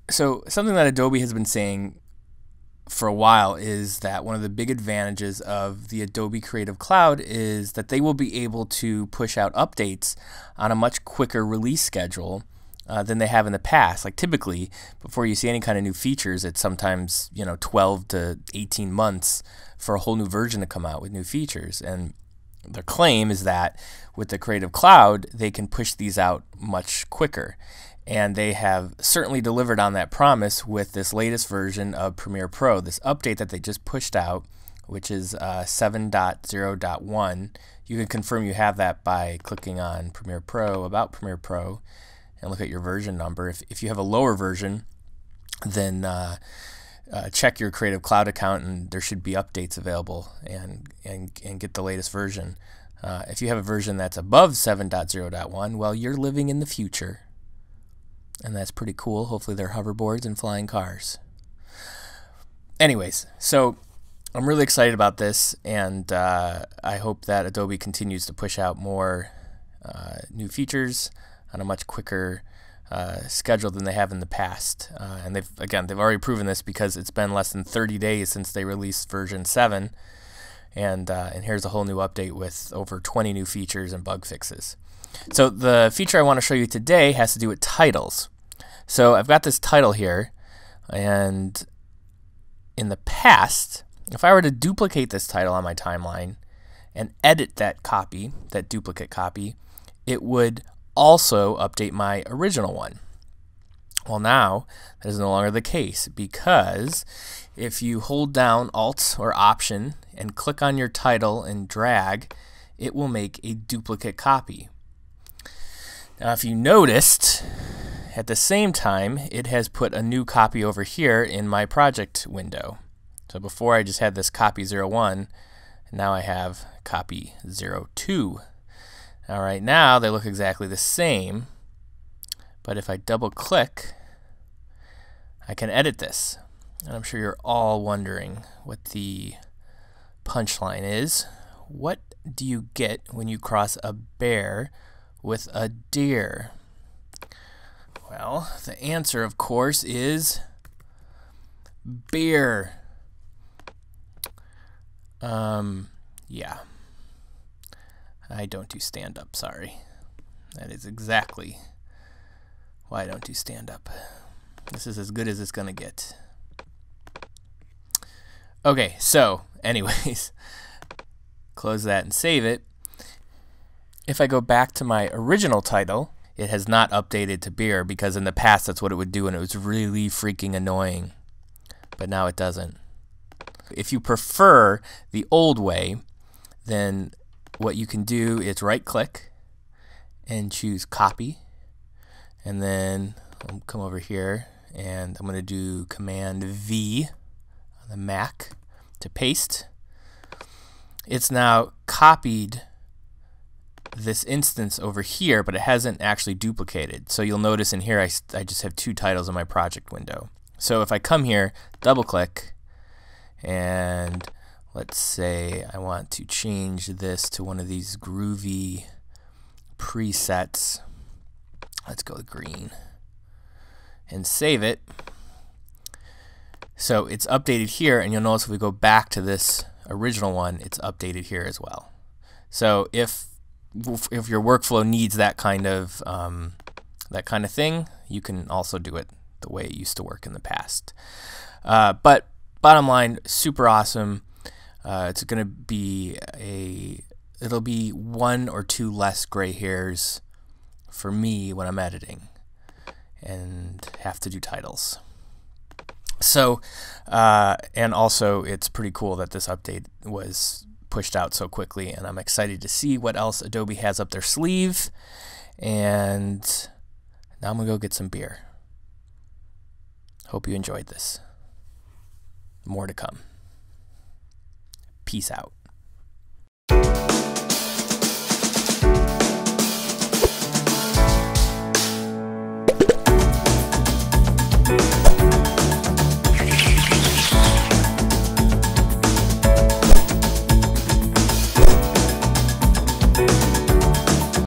So something that Adobe has been saying for a while is that one of the big advantages of the Adobe Creative Cloud is that they will be able to push out updates on a much quicker release schedule than they have in the past. Like typically, before you see any kind of new features, it's sometimes 12 to 18 months for a whole new version to come out with new features. And their claim is that with the Creative Cloud, they can push these out much quicker. And they have certainly delivered on that promise with this latest version of Premiere Pro, this update that they just pushed out, which is 7.0.1. You can confirm you have that by clicking on Premiere Pro, About Premiere Pro, and look at your version number. If you have a lower version, then check your Creative Cloud account, and there should be updates available, and get the latest version. If you have a version that's above 7.0.1, well, you're living in the future. And that's pretty cool. Hopefully they're hoverboards and flying cars. Anyways, so I'm really excited about this, and I hope that Adobe continues to push out more new features on a much quicker schedule than they have in the past. And they've already proven this because it's been less than 30 days since they released version 7, and here's a whole new update with over 20 new features and bug fixes. So the feature I want to show you today has to do with titles. So I've got this title here, and in the past, if I were to duplicate this title on my timeline and edit that copy, that duplicate copy, it would also update my original one. Well, now that is no longer the case, because if you hold down Alt or Option and click on your title and drag, it will make a duplicate copy. Now, if you noticed, at the same time, it has put a new copy over here in my project window. So before I just had this copy 01, and now I have copy 02. All right, now they look exactly the same, but if I double click, I can edit this. And I'm sure you're all wondering what the punchline is. What do you get when you cross a bear with a deer? Well, the answer, of course, is beer. Yeah. I don't do stand-up, sorry. That is exactly why I don't do stand-up. This is as good as it's gonna get. Okay, so, anyways, close that and save it. If I go back to my original title, it has not updated to beer, because in the past that's what it would do, and it was really freaking annoying. But now it doesn't. If you prefer the old way, then what you can do is right-click and choose Copy, and then I'll come over here and I'm going to do Command V on the Mac to paste. It's now copied this instance over here, but it hasn't actually duplicated. So you'll notice in here I just have two titles in my project window. So if I come here, double-click, and let's say I want to change this to one of these groovy presets. Let's go with green. And save it. So it's updated here, and you'll notice if we go back to this original one, it's updated here as well. So if your workflow needs that kind of thing, you can also do it the way it used to work in the past. But bottom line, super awesome. It's going to be it'll be 1 or 2 less gray hairs for me when I'm editing and have to do titles. So, and also it's pretty cool that this update was pushed out so quickly, and I'm excited to see what else Adobe has up their sleeve. And now I'm going to go get some beer. Hope you enjoyed this. More to come. Peace out.